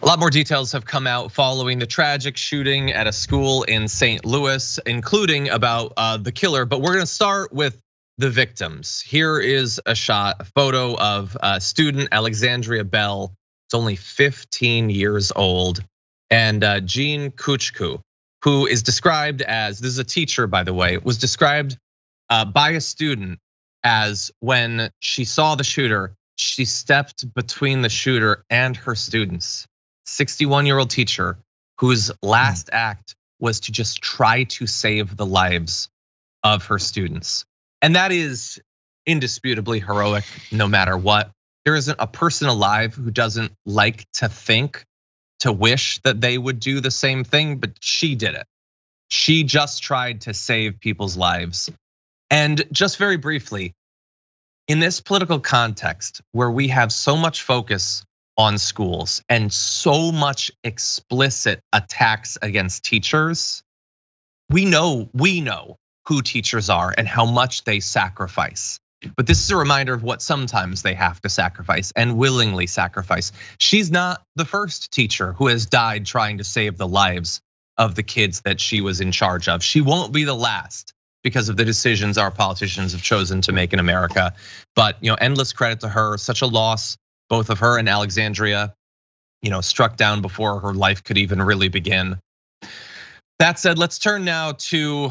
A lot more details have come out following the tragic shooting at a school in St. Louis, including about the killer. But we're gonna start with the victims. Here is a photo of student Alexandria Bell. It's only 15 years old. And Jean Kuchku, who is described as, this is a teacher, by the way, was described by a student as when she saw the shooter, she stepped between the shooter and her students. 61-year-old teacher whose last act was to just try to save the lives of her students. And that is indisputably heroic no matter what. There isn't a person alive who doesn't like to think, to wish that they would do the same thing, but she did it. She just tried to save people's lives. And just very briefly, in this political context where we have so much focus on schools and so much explicit attacks against teachers, we know who teachers are and how much they sacrifice. But this is a reminder of what sometimes they have to sacrifice and willingly sacrifice. She's not the first teacher who has died trying to save the lives of the kids that she was in charge of. She won't be the last because of the decisions our politicians have chosen to make in America. But endless credit to her, such a loss. Both of her and Alexandria, struck down before her life could even really begin. That said, let's turn now to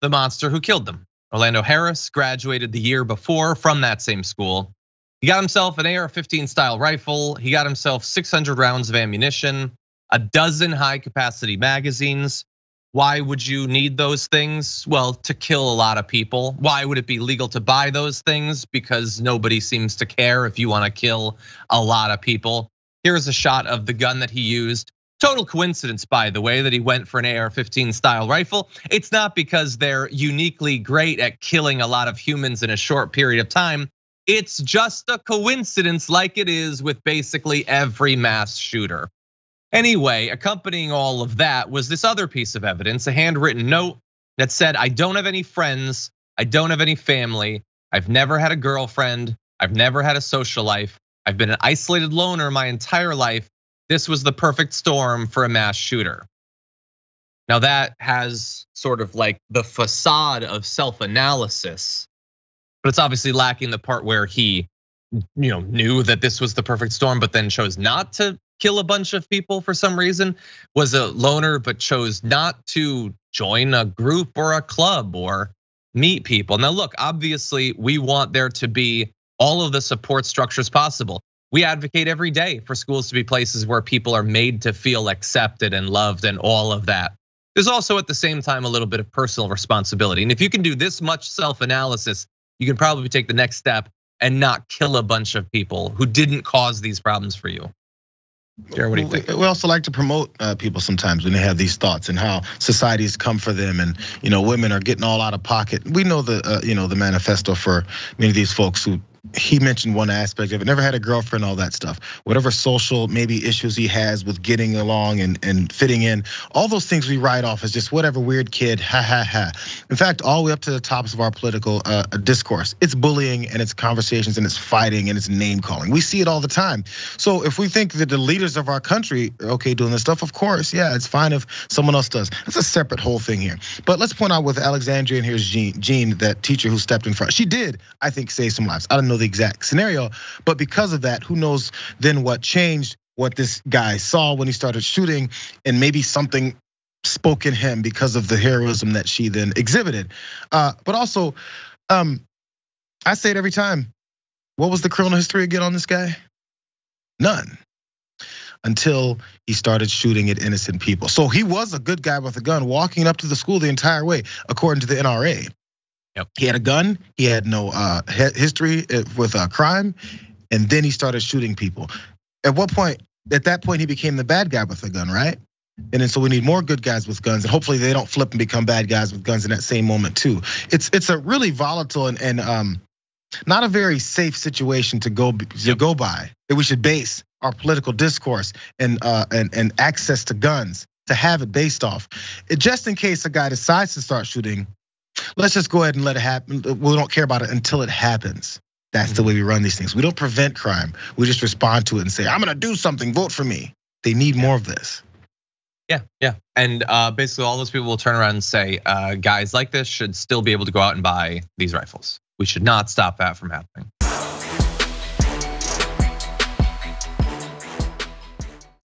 the monster who killed them. Orlando Harris graduated the year before from that same school. He got himself an AR-15 style rifle. He got himself 600 rounds of ammunition, a dozen high capacity magazines. Why would you need those things? Well, to kill a lot of people. Why would it be legal to buy those things? Because nobody seems to care if you want to kill a lot of people. Here's a shot of the gun that he used. Total coincidence, by the way, that he went for an AR-15 style rifle. It's not because they're uniquely great at killing a lot of humans in a short period of time. It's just a coincidence like it is with basically every mass shooter. Anyway, accompanying all of that was this other piece of evidence, a handwritten note that said, I don't have any friends, I don't have any family, I've never had a girlfriend, I've never had a social life, I've been an isolated loner my entire life. This was the perfect storm for a mass shooter. Now that has sort of like the facade of self-analysis, but it's obviously lacking the part where he knew that this was the perfect storm, but then chose not to kill a bunch of people for some reason, was a loner, but chose not to join a group or a club or meet people. Now look, obviously we want there to be all of the support structures possible. We advocate every day for schools to be places where people are made to feel accepted and loved and all of that. There's also at the same time a little bit of personal responsibility. And if you can do this much self-analysis, you can probably take the next step and not kill a bunch of people who didn't cause these problems for you. Jared, what do you think? We also like to promote people sometimes when they have these thoughts and how society's come for them, and women are getting all out of pocket. We know the manifesto for many of these folks who. He mentioned one aspect of it, never had a girlfriend, all that stuff. Whatever social maybe issues he has with getting along and fitting in, all those things we write off as just whatever weird kid, ha ha ha. In fact, all the way up to the tops of our political discourse, it's bullying and it's conversations and it's fighting and it's name calling. We see it all the time. So if we think that the leaders of our country are okay doing this stuff, of course, yeah, it's fine if someone else does. That's a separate whole thing here. But let's point out with Alexandria, and here's Jean, that teacher who stepped in front. She did, I think, save some lives. I don't know the exact scenario, but because of that, who knows then what changed, what this guy saw when he started shooting, and maybe something spoke in him because of the heroism that she then exhibited. But also, I say it every time, what was the criminal history again on this guy? None. Until he started shooting at innocent people. So he was a good guy with a gun walking up to the school the entire way, according to the NRA. Yep. He had a gun, he had no history with crime, and then he started shooting people. At that point, he became the bad guy with a gun, right? And then so we need more good guys with guns, and hopefully they don't flip and become bad guys with guns in that same moment too. It's a really volatile and not a very safe situation to go by. That we should base our political discourse and access to guns to have it based off. Just in case a guy decides to start shooting, let's just go ahead and let it happen. We don't care about it until it happens. That's the way we run these things. We don't prevent crime. We just respond to it and say, I'm gonna do something, vote for me. They need more of this. Yeah. And basically all those people will turn around and say, guys like this should still be able to go out and buy these rifles. We should not stop that from happening.